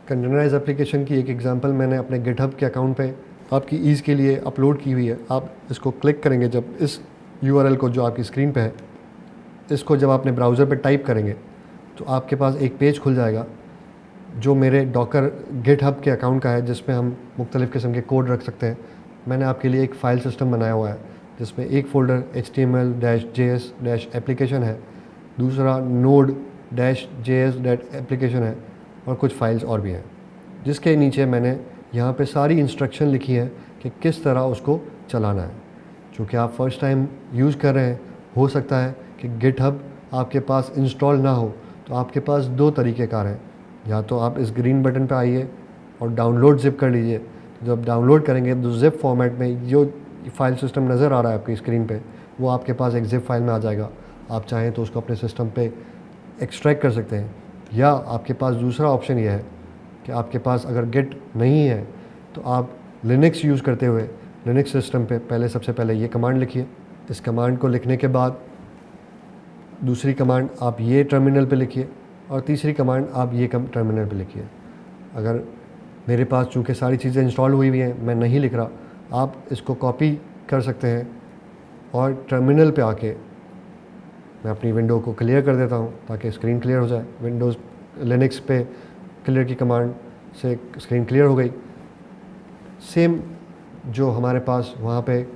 Containerise application की एक example मैंने अपने गिटहब के अकाउंट पे आपकी ईज़ के लिए अपलोड की हुई है। आप इसको क्लिक करेंगे, जब इस यूआरएल को जो आपकी स्क्रीन पे है, इसको जब आपने ब्राउज़र पे टाइप करेंगे तो आपके पास एक पेज खुल जाएगा जो मेरे डॉकर गिटहब के अकाउंट का है, जिसमें हम मुख्तलिफ़ किस्म के कोड रख सकते हैं। मैंने आपके लिए एक फ़ाइल सिस्टम बनाया हुआ है जिसमें एक फ़ोल्डर HTML-JS-एप्लीकेशन है, दूसरा Node-JS-एप्लीकेशन है और कुछ फाइल्स और भी हैं, जिसके नीचे मैंने यहाँ पे सारी इंस्ट्रक्शन लिखी है कि किस तरह उसको चलाना है। चूँकि आप फ़र्स्ट टाइम यूज़ कर रहे हैं, हो सकता है कि गिटहब आपके पास इंस्टॉल ना हो, तो आपके पास दो तरीक़ेकार हैं। या तो आप इस ग्रीन बटन पे आइए और डाउनलोड ज़िप कर लीजिए। जब डाउनलोड करेंगे तो ज़िप फॉर्मेट में जो फाइल सिस्टम नज़र आ रहा है आपकी स्क्रीन पे, वो आपके पास एक ज़िप फाइल में आ जाएगा। आप चाहें तो उसको अपने सिस्टम पे एक्सट्रैक्ट कर सकते हैं। या आपके पास दूसरा ऑप्शन ये है कि आपके पास अगर गिट नहीं है तो आप लिनक्स यूज़ करते हुए लिनक्स सिस्टम पे सबसे पहले ये कमांड लिखिए। इस कमांड को लिखने के बाद दूसरी कमांड आप ये टर्मिनल पे लिखिए और तीसरी कमांड आप ये टर्मिनल पे लिखिए। अगर मेरे पास चूँकि सारी चीज़ें इंस्टॉल हुई हैं, मैं नहीं लिख रहा, आप इसको कॉपी कर सकते हैं और टर्मिनल पे आके मैं अपनी विंडो को क्लियर कर देता हूँ ताकि स्क्रीन क्लियर हो जाए। विंडोज़ लिनक्स पे क्लियर की कमांड से स्क्रीन क्लियर हो गई। सेम जो हमारे पास वहाँ पे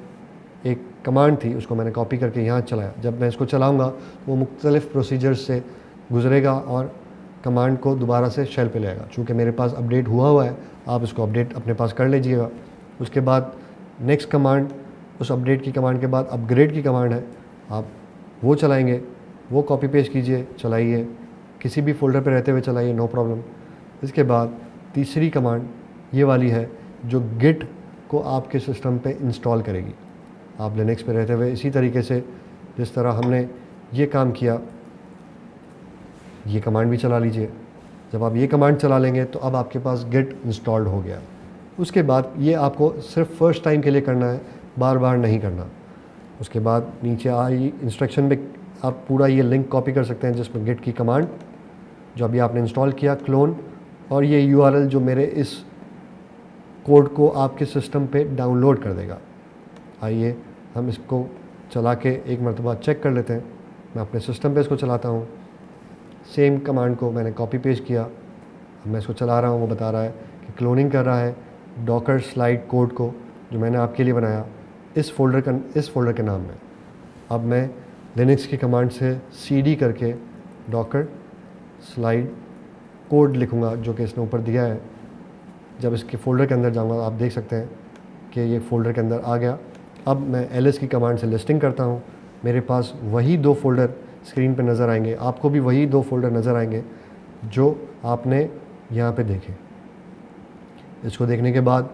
एक कमांड थी, उसको मैंने कॉपी करके यहाँ चलाया। जब मैं इसको चलाऊँगा वो मुख्तलिफ़ प्रोसीजर्स से गुजरेगा और कमांड को दोबारा से शेल पे ले आएगा। चूँकि मेरे पास अपडेट हुआ है, आप इसको अपडेट अपने पास कर लीजिएगा। उसके बाद नेक्स्ट कमांड, उस अपडेट की कमांड के बाद अपग्रेड की कमांड है, आप वो चलाएंगे, वो कॉपी पेस्ट कीजिए, चलाइए, किसी भी फ़ोल्डर पे रहते हुए चलाइए, नो प्रॉब्लम। इसके बाद तीसरी कमांड ये वाली है जो गिट को आपके सिस्टम पे इंस्टॉल करेगी। आप लिनक्स पे रहते हुए इसी तरीके से जिस तरह हमने ये काम किया, ये कमांड भी चला लीजिए। जब आप ये कमांड चला लेंगे तो अब आपके पास गिट इंस्टॉल्ड हो गया। उसके बाद ये आपको सिर्फ फर्स्ट टाइम के लिए करना है, बार बार नहीं करना। उसके बाद नीचे आई इंस्ट्रक्शन में आप पूरा ये लिंक कॉपी कर सकते हैं जिसमें गिट की कमांड जो अभी आपने इंस्टॉल किया, क्लोन, और ये यूआरएल जो मेरे इस कोड को आपके सिस्टम पे डाउनलोड कर देगा। आइए हम इसको चला के एक मरतबा चेक कर लेते हैं। मैं अपने सिस्टम पे इसको चलाता हूँ। सेम कमांड को मैंने कॉपी पेस्ट किया, अब मैं इसको चला रहा हूँ। वो बता रहा है कि क्लोनिंग कर रहा है डॉकर स्लाइड कोड को जो मैंने आपके लिए बनाया इस फोल्डर के नाम में। अब मैं लिनक्स की कमांड से cd करके डॉकर स्लाइड कोड लिखूँगा जो कि इसने ऊपर दिया है। जब इसके फ़ोल्डर के अंदर जाऊँगा आप देख सकते हैं कि ये फ़ोल्डर के अंदर आ गया। अब मैं ls की कमांड से लिस्टिंग करता हूँ। मेरे पास वही दो फ़ोल्डर स्क्रीन पे नज़र आएंगे, आपको भी वही दो फ़ोल्डर नज़र आएंगे जो आपने यहाँ पे देखे। इसको देखने के बाद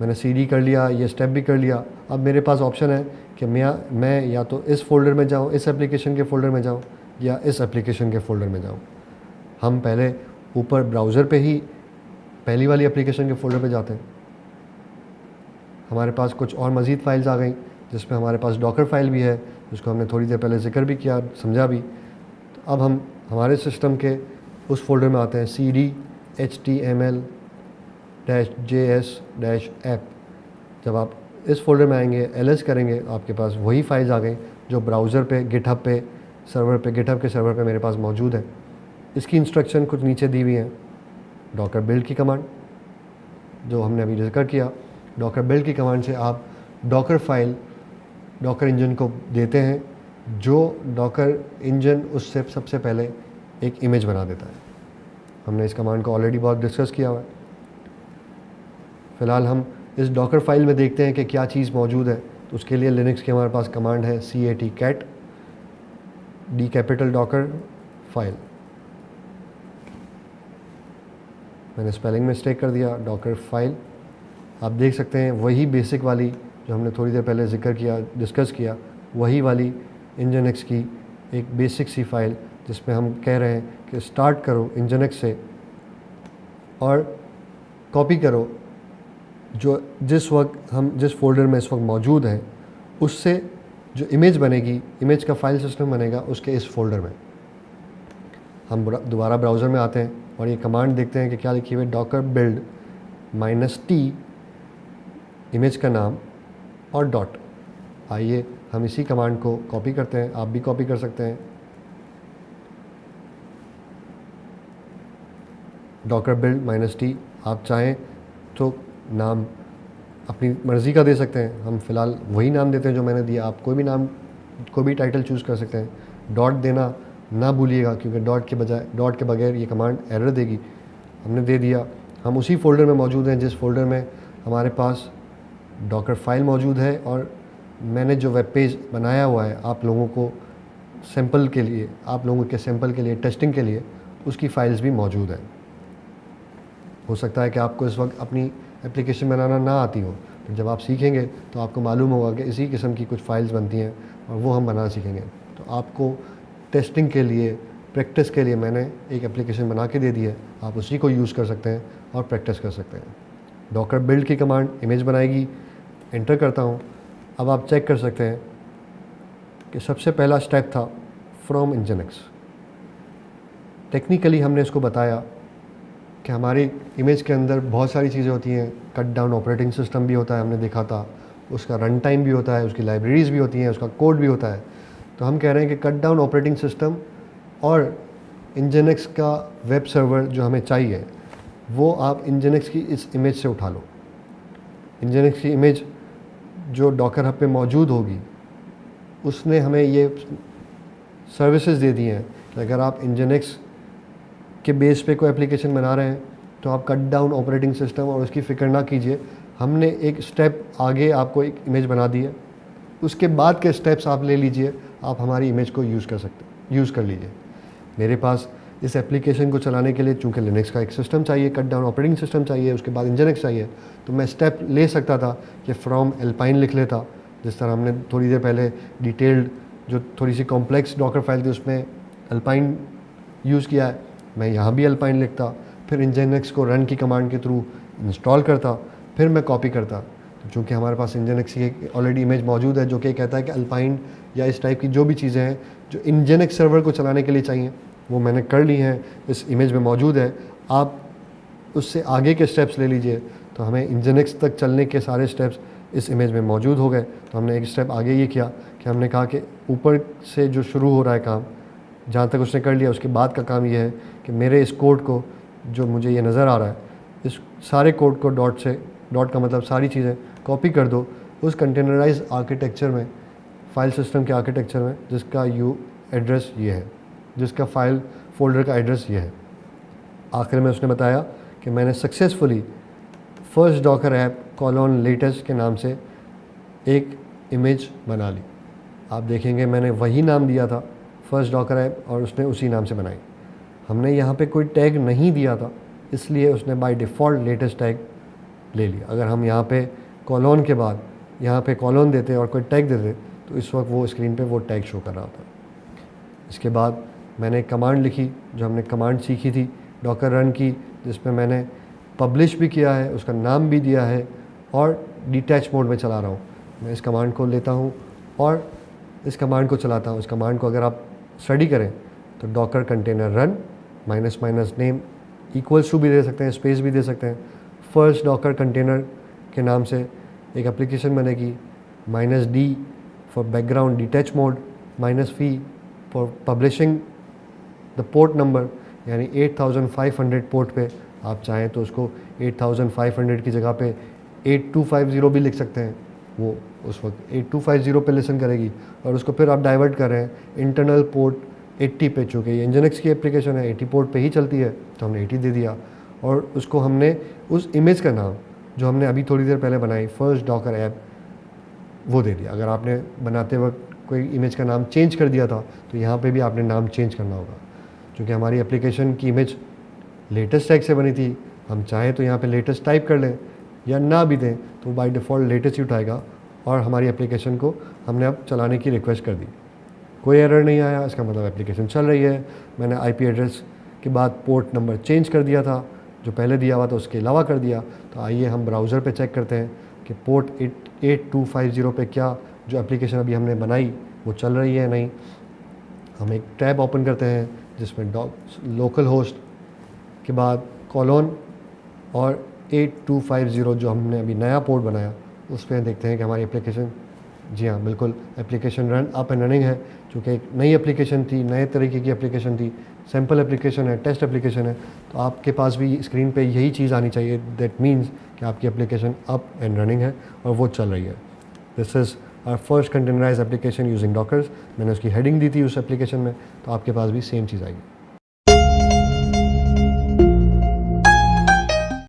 मैंने cd कर लिया, ये स्टेप भी कर लिया। अब मेरे पास ऑप्शन है कि मैं या तो इस फ़ोल्डर में जाऊँ, इस एप्लीकेशन के फ़ोल्डर में जाऊँ, या इस एप्लीकेशन के फ़ोल्डर में जाऊँ। हम पहले ऊपर ब्राउज़र पे ही पहली वाली एप्लीकेशन के फ़ोल्डर पे जाते हैं। हमारे पास कुछ और मज़ीद फाइल्स आ गई जिसमें हमारे पास डॉकर फाइल भी है जिसको हमने थोड़ी देर पहले जिक्र भी किया, समझा भी। तो अब हम हमारे सिस्टम के उस फोल्डर में आते हैं cd HTML-JS-app। जब आप इस फोल्डर में आएंगे, ls करेंगे, आपके पास वही फाइल्स आ गई जो ब्राउज़र पे गिटहब के सर्वर पे मेरे पास मौजूद है। इसकी इंस्ट्रक्शन कुछ नीचे दी हुई हैं। डॉकर बिल्ड की कमांड जो हमने अभी जिक्र किया, डॉकर बिल्ड की कमांड से आप डॉकर फाइल डॉकर इंजन को देते हैं, जो डॉकर इंजन उससे सबसे पहले एक इमेज बना देता है। हमने इस कमांड को ऑलरेडी बहुत डिस्कस किया हुआ है। फ़िलहाल हम इस डॉकर फाइल में देखते हैं कि क्या चीज़ मौजूद है। तो उसके लिए लिनक्स की हमारे पास कमांड है cat d capital Docker file. मैंने स्पेलिंग मिस्टेक कर दिया, डॉकर फाइल। आप देख सकते हैं वही बेसिक वाली जो हमने थोड़ी देर पहले डिस्कस किया, वही वाली इंजनएक्स की एक बेसिक सी फाइल जिसमें हम कह रहे हैं कि स्टार्ट करो इंजनएक्स से और कॉपी करो जो जिस वक्त हम जिस फोल्डर में इस वक्त मौजूद हैं उससे जो इमेज बनेगी, इमेज का फाइल सिस्टम बनेगा उसके इस फोल्डर में। हम दोबारा ब्राउज़र में आते हैं, और ये कमांड देखते हैं कि क्या लिखी हुई है, डॉकर बिल्ड -t इमेज का नाम और डॉट। आइए हम इसी कमांड को कॉपी करते हैं, आप भी कॉपी कर सकते हैं। डॉकर बिल्ड -t, आप चाहें तो नाम अपनी मर्ज़ी का दे सकते हैं, हम फ़िलहाल वही नाम देते हैं जो मैंने दिया। आप कोई भी नाम, कोई भी टाइटल चूज़ कर सकते हैं। डॉट देना ना भूलिएगा, क्योंकि डॉट के बगैर ये कमांड एरर देगी। हमने दे दिया। हम उसी फोल्डर में मौजूद हैं जिस फोल्डर में हमारे पास डॉकर फाइल मौजूद है, और मैंने जो वेब पेज बनाया हुआ है आप लोगों को सैंपल के लिए, आप लोगों के सैंपल के लिए, टेस्टिंग के लिए, उसकी फ़ाइल्स भी मौजूद है। हो सकता है कि आपको इस वक्त अपनी एप्लीकेशन बनाना ना आती हो, फिर जब आप सीखेंगे तो आपको मालूम होगा कि इसी किस्म की कुछ फ़ाइल्स बनती हैं और वो हम बनाना सीखेंगे। तो आपको टेस्टिंग के लिए, प्रैक्टिस के लिए मैंने एक एप्लीकेशन बना के दे दी है, आप उसी को यूज़ कर सकते हैं और प्रैक्टिस कर सकते हैं। डॉकर बिल्ड की कमांड इमेज बनाएगी, एंटर करता हूँ। अब आप चेक कर सकते हैं कि सबसे पहला स्टेप था फ्रॉम इंजनक्स। टेक्निकली हमने इसको बताया कि हमारी इमेज के अंदर बहुत सारी चीज़ें होती हैं। कट डाउन ऑपरेटिंग सिस्टम भी होता है, हमने देखा था, उसका रन टाइम भी होता है, उसकी लाइब्रेरीज़ भी होती हैं, उसका कोड भी होता है। तो हम कह रहे हैं कि कट डाउन ऑपरेटिंग सिस्टम और इंजनक्स का वेब सर्वर जो हमें चाहिए, वो आप इंजनक्स की इस इमेज से उठा लो। इंजनक्स की इमेज जो डॉकर हब पे मौजूद होगी, उसने हमें ये सर्विसेज दे दी हैं कि अगर आप इंजनक्स के बेस पे कोई एप्लीकेशन बना रहे हैं तो आप कट डाउन ऑपरेटिंग सिस्टम और उसकी फ़िक्र ना कीजिए। हमने एक स्टेप आगे आपको एक इमेज बना दी है, उसके बाद के स्टेप्स आप ले लीजिए, आप हमारी इमेज को यूज़ कर लीजिए। मेरे पास इस एप्लीकेशन को चलाने के लिए चूँकि लिनक्स का एक सिस्टम चाहिए, कट डाउन ऑपरेटिंग सिस्टम चाहिए, उसके बाद इंजनक्स चाहिए, तो मैं स्टेप ले सकता था कि फ्रॉम एल्पाइन लिख लेता, जिस तरह हमने थोड़ी देर पहले डिटेल्ड जो थोड़ी सी कॉम्प्लेक्स डॉकर फाइल थी उसमें एल्पाइन यूज़ किया है। मैं यहाँ भी एल्पाइन लिखता, फिर इंजनक्स को रन की कमांड के थ्रू इंस्टॉल करता, फिर मैं कॉपी करता। तो चूँकि हमारे पास इंजनक्स की एक ऑलरेडी इमेज मौजूद है जो कि कहता है कि अल्पाइन या इस टाइप की जो भी चीज़ें हैं जो इंजनक्स सर्वर को चलाने के लिए चाहिए, वो मैंने कर ली हैं, इस इमेज में मौजूद है। आप उससे आगे के स्टेप्स ले लीजिए। तो हमें इंजनक्स तक चलने के सारे स्टेप्स इस इमेज में मौजूद हो गए। तो हमने एक स्टेप आगे ये किया कि हमने कहा कि ऊपर से जो शुरू हो रहा है काम, जहाँ तक उसने कर लिया, उसके बाद का काम ये है कि मेरे इस कोड को, जो मुझे ये नज़र आ रहा है, इस सारे कोड को डॉट का मतलब सारी चीज़ें कॉपी कर दो उस कंटेनराइज आर्किटेक्चर में, फाइल सिस्टम के आर्किटेक्चर में, जिसका एड्रेस ये है, जिसका फाइल फोल्डर का एड्रेस ये है। आखिर में उसने बताया कि मैंने successfully first Docker app :latest के नाम से एक इमेज बना ली। आप देखेंगे मैंने वही नाम दिया था, फर्स्ट डॉकर ऐप, और उसने उसी नाम से बनाई। हमने यहाँ पे कोई टैग नहीं दिया था, इसलिए उसने बाय डिफ़ॉल्ट लेटेस्ट टैग ले लिया। अगर हम यहाँ पे कॉलोन के बाद यहाँ पे कॉलोन देते और कोई टैग देते तो इस वक्त वो स्क्रीन पे वो टैग शो कर रहा था। इसके बाद मैंने एक कमांड लिखी, जो हमने कमांड सीखी थी डॉकर रन की, जिसमें मैंने पब्लिश भी किया है, उसका नाम भी दिया है, और डिटैच मोड में चला रहा हूँ। मैं इस कमांड को लेता हूँ और इस कमांड को चलाता हूँ। इस कमांड को अगर आप स्टडी करें तो Docker container run -name equals to भी दे सकते हैं, स्पेस भी दे सकते हैं। फर्स्ट डॉकर कंटेनर के नाम से एक एप्लीकेशन बनेगी, -d for background detach mode, -v for publishing the port number, यानी 8500 पोर्ट पे आप चाहें तो उसको 8500 की जगह पे 8250 भी लिख सकते हैं। वो उस वक्त 8250 पे लिसन करेगी, और उसको फिर आप डाइवर्ट कर रहे हैं इंटरनल पोर्ट 80 पे, चूँकि ये इंजनक्स की एप्लीकेशन है 80 पोर्ट पे ही चलती है, तो हमने 80 दे दिया। और उसको हमने उस इमेज का नाम जो हमने अभी थोड़ी देर पहले बनाई, फर्स्ट डॉकर ऐप, वो दे दिया। अगर आपने बनाते वक्त कोई इमेज का नाम चेंज कर दिया था तो यहाँ पे भी आपने नाम चेंज करना होगा। क्योंकि हमारी एप्लीकेशन की इमेज लेटेस्ट टैग से बनी थी, हम चाहें तो यहाँ पे लेटेस्ट टाइप कर लें या ना भी दें तो बाय डिफ़ॉल्ट लेटेस्ट ही उठाएगा, और हमारी एप्लीकेशन को हमने अब चलाने की रिक्वेस्ट कर दी। कोई एरर नहीं आया, इसका मतलब एप्लीकेशन चल रही है। मैंने IP एड्रेस के बाद पोर्ट नंबर चेंज कर दिया था, जो पहले दिया हुआ था उसके अलावा कर दिया। तो आइए हम ब्राउज़र पे चेक करते हैं कि पोर्ट 8250 पे क्या जो एप्लीकेशन अभी हमने बनाई वो चल रही है नहीं। हम एक टैब ओपन करते हैं जिसमें लोकल होस्ट उसके बाद कॉलोन और 8250 जो हमने अभी नया पोर्ट बनाया उस पर देखते हैं कि हमारी एप्लीकेशन, जी हाँ बिल्कुल, application run up and running है। चूँकि एक नई एप्लीकेशन थी, नए तरीके की एप्लीकेशन थी, सैम्पल एप्लीकेशन है, टेस्ट एप्लीकेशन है, तो आपके पास भी स्क्रीन पे यही चीज़ आनी चाहिए। दैट मीन्स कि आपकी एप्लीकेशन अप एंड रनिंग है और वो चल रही है। This is our first containerize application using Dockers. मैंने उसकी हेडिंग दी थी उस एप्लीकेशन में, तो आपके पास भी सेम चीज़ आएगी।